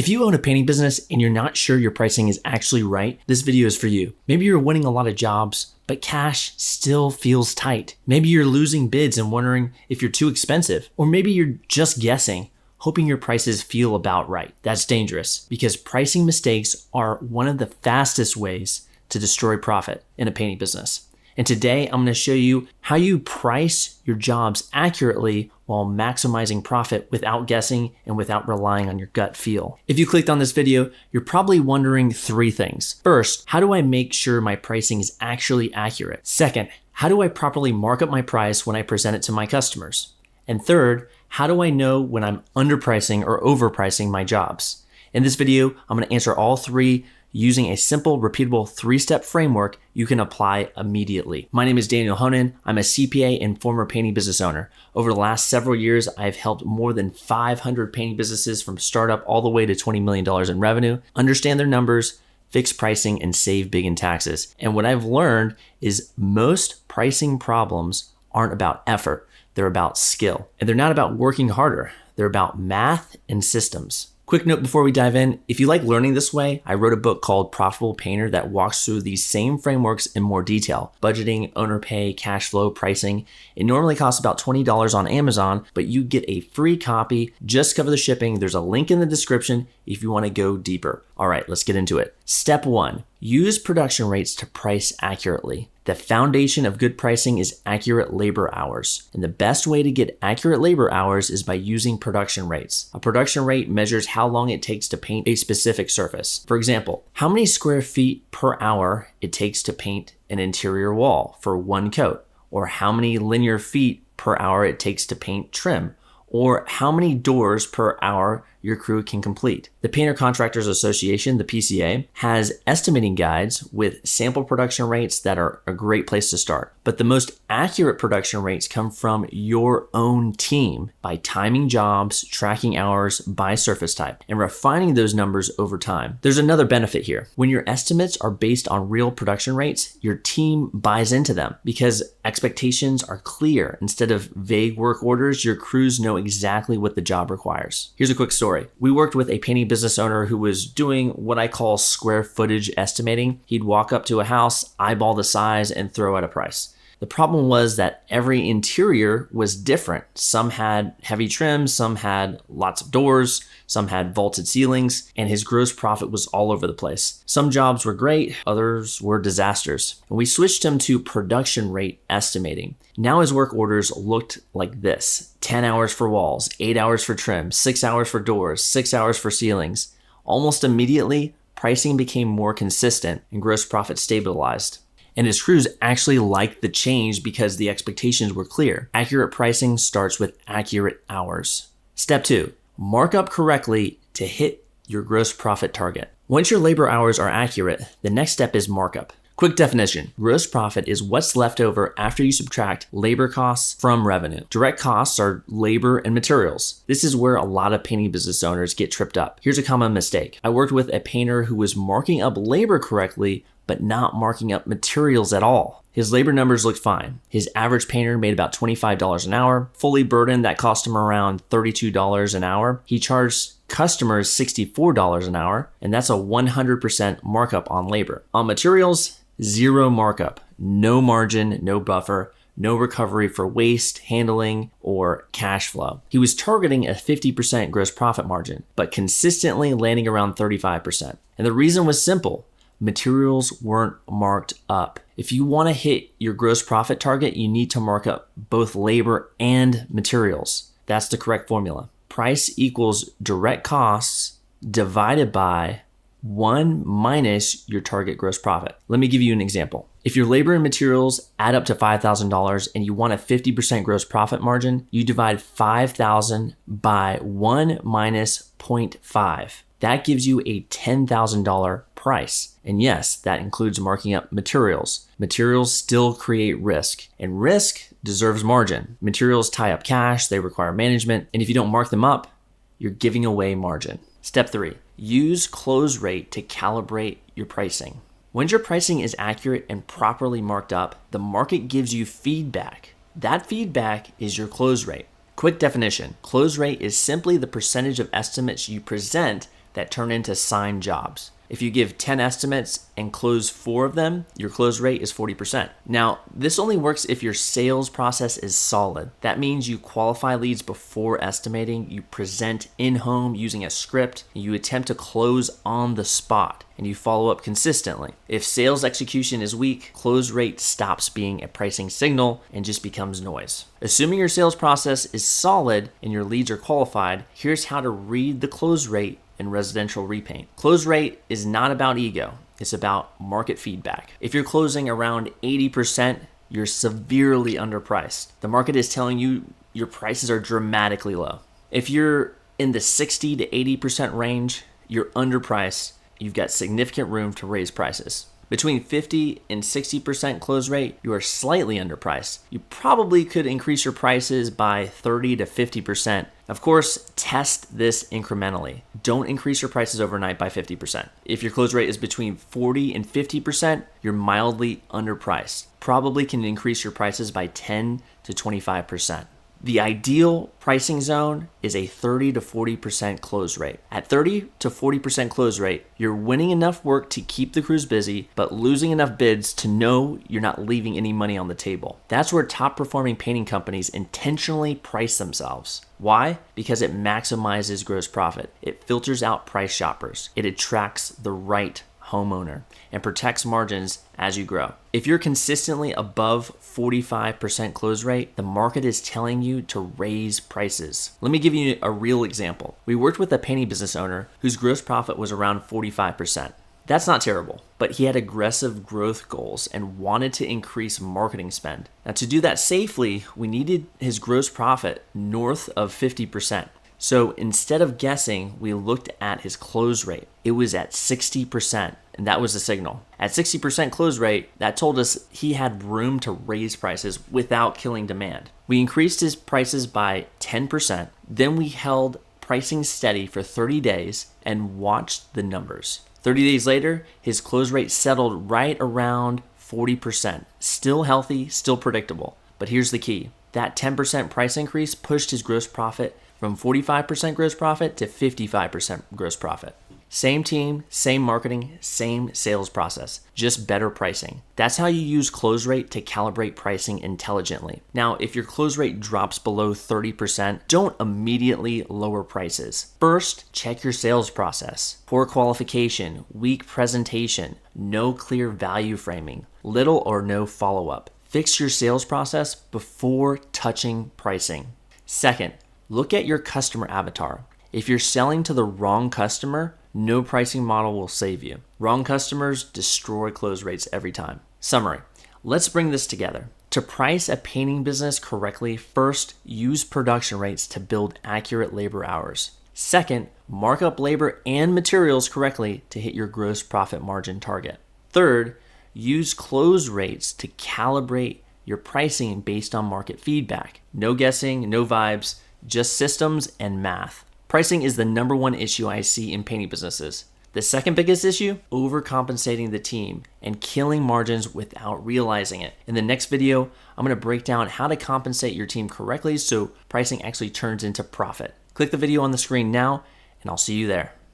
If you own a painting business and you're not sure your pricing is actually right, this video is for you. Maybe you're winning a lot of jobs, but cash still feels tight. Maybe you're losing bids and wondering if you're too expensive, or maybe you're just guessing, hoping your prices feel about right. That's dangerous because pricing mistakes are one of the fastest ways to destroy profit in a painting business. And today I'm going to show you how you price your jobs accurately while maximizing profit without guessing and without relying on your gut feel. If you clicked on this video, you're probably wondering three things. First, how do I make sure my pricing is actually accurate? Second, how do I properly mark up my price when I present it to my customers? And third, how do I know when I'm underpricing or overpricing my jobs? In this video, I'm going to answer all three using a simple, repeatable three-step framework you can apply immediately. My name is Daniel Honan. I'm a CPA and former painting business owner. Over the last several years, I've helped more than 500 painting businesses from startup all the way to $20 million in revenue, understand their numbers, fix pricing, and save big in taxes. And what I've learned is most pricing problems aren't about effort. They're about skill. And they're not about working harder. They're about math and systems. Quick note before we dive in, if you like learning this way, I wrote a book called Profitable Painter that walks through these same frameworks in more detail. Budgeting, owner pay, cash flow, pricing. It normally costs about $20 on Amazon, but you get a free copy. Just cover the shipping. There's a link in the description if you want to go deeper. All right, let's get into it. Step 1, use production rates to price accurately. The foundation of good pricing is accurate labor hours. And the best way to get accurate labor hours is by using production rates. A production rate measures how long it takes to paint a specific surface. For example, how many square feet per hour it takes to paint an interior wall for one coat, or how many linear feet per hour it takes to paint trim, or how many doors per hour your crew can complete. The Painter Contractors Association, the PCA, has estimating guides with sample production rates that are a great place to start. But the most accurate production rates come from your own team by timing jobs, tracking hours by surface type, and refining those numbers over time. There's another benefit here. When your estimates are based on real production rates, your team buys into them because expectations are clear. Instead of vague work orders, your crews know exactly what the job requires. Here's a quick story. We worked with a painting business owner who was doing what I call square footage estimating. He'd walk up to a house, eyeball the size, and throw out a price. The problem was that every interior was different. Some had heavy trim, some had lots of doors, some had vaulted ceilings, and his gross profit was all over the place. Some jobs were great, others were disasters. And we switched him to production rate estimating. Now his work orders looked like this: 10 hours for walls, 8 hours for trim, 6 hours for doors, 6 hours for ceilings. Almost immediately, pricing became more consistent and gross profit stabilized. And his crews actually liked the change because the expectations were clear. Accurate pricing starts with accurate hours. Step 2, mark up correctly to hit your gross profit target. Once your labor hours are accurate, the next step is markup. Quick definition: gross profit is what's left over after you subtract labor costs from revenue. Direct costs are labor and materials. This is where a lot of painting business owners get tripped up. Here's a common mistake. I worked with a painter who was marking up labor correctly, but not marking up materials at all. His labor numbers looked fine. His average painter made about $25 an hour. Fully burdened, that cost him around $32 an hour. He charged customers $64 an hour, and that's a 100% markup on labor. On materials, zero markup, no margin, no buffer, no recovery for waste, handling, or cash flow. He was targeting a 50% gross profit margin, but consistently landing around 35%. And the reason was simple: materials weren't marked up. If you want to hit your gross profit target, you need to mark up both labor and materials. That's the correct formula. Price equals direct costs divided by 1 minus your target gross profit. Let me give you an example. If your labor and materials add up to $5,000 and you want a 50% gross profit margin, you divide $5,000 by 1 minus 0.5. That gives you a $10,000 price. And yes, that includes marking up materials. Materials still create risk, and risk deserves margin. Materials tie up cash, they require management, and if you don't mark them up, you're giving away margin. Step 3, use close rate to calibrate your pricing. Once your pricing is accurate and properly marked up, the market gives you feedback. That feedback is your close rate. Quick definition: close rate is simply the percentage of estimates you present that turn into signed jobs. If you give 10 estimates and close 4 of them, your close rate is 40%. Now, this only works if your sales process is solid. That means you qualify leads before estimating, you present in-home using a script, you attempt to close on the spot, and you follow up consistently. If sales execution is weak, close rate stops being a pricing signal and just becomes noise. Assuming your sales process is solid and your leads are qualified, here's how to read the close rate in residential repaint. Close rate is not about ego. It's about market feedback. If you're closing around 80%, you're severely underpriced. The market is telling you your prices are dramatically low. If you're in the 60 to 80% range, you're underpriced. You've got significant room to raise prices. Between 50 and 60% close rate, you are slightly underpriced. You probably could increase your prices by 30 to 50%. Of course, test this incrementally. Don't increase your prices overnight by 50%. If your close rate is between 40 and 50%, you're mildly underpriced. Probably can increase your prices by 10 to 25%. The ideal pricing zone is a 30 to 40% close rate. At 30 to 40% close rate, you're winning enough work to keep the crews busy, but losing enough bids to know you're not leaving any money on the table. That's where top performing painting companies intentionally price themselves. Why? Because it maximizes gross profit. It filters out price shoppers. It attracts the right homeowner and protects margins as you grow. If you're consistently above 45% close rate, the market is telling you to raise prices. Let me give you a real example. We worked with a painting business owner whose gross profit was around 45%. That's not terrible, but he had aggressive growth goals and wanted to increase marketing spend. Now, to do that safely, we needed his gross profit north of 50%. So instead of guessing, we looked at his close rate. It was at 60%, and that was the signal. At 60% close rate, that told us he had room to raise prices without killing demand. We increased his prices by 10%, then we held pricing steady for 30 days and watched the numbers. 30 days later, his close rate settled right around 40%. Still healthy, still predictable. But here's the key. That 10% price increase pushed his gross profit from 45% gross profit to 55% gross profit. Same team, same marketing, same sales process, just better pricing. That's how you use close rate to calibrate pricing intelligently. Now, if your close rate drops below 30%, don't immediately lower prices. First, check your sales process. Poor qualification, weak presentation, no clear value framing, little or no follow-up. Fix your sales process before touching pricing. Second, look at your customer avatar. If you're selling to the wrong customer, no pricing model will save you. Wrong customers destroy close rates every time. Summary. Let's bring this together. To price a painting business correctly, first, use production rates to build accurate labor hours. Second, mark up labor and materials correctly to hit your gross profit margin target. Third, use close rates to calibrate your pricing based on market feedback. No guessing, no vibes, just systems and math. Pricing is the number one issue I see in painting businesses. The second biggest issue, overcompensating the team and killing margins without realizing it. In the next video, I'm going to break down how to compensate your team correctly so pricing actually turns into profit. Click the video on the screen now, and I'll see you there.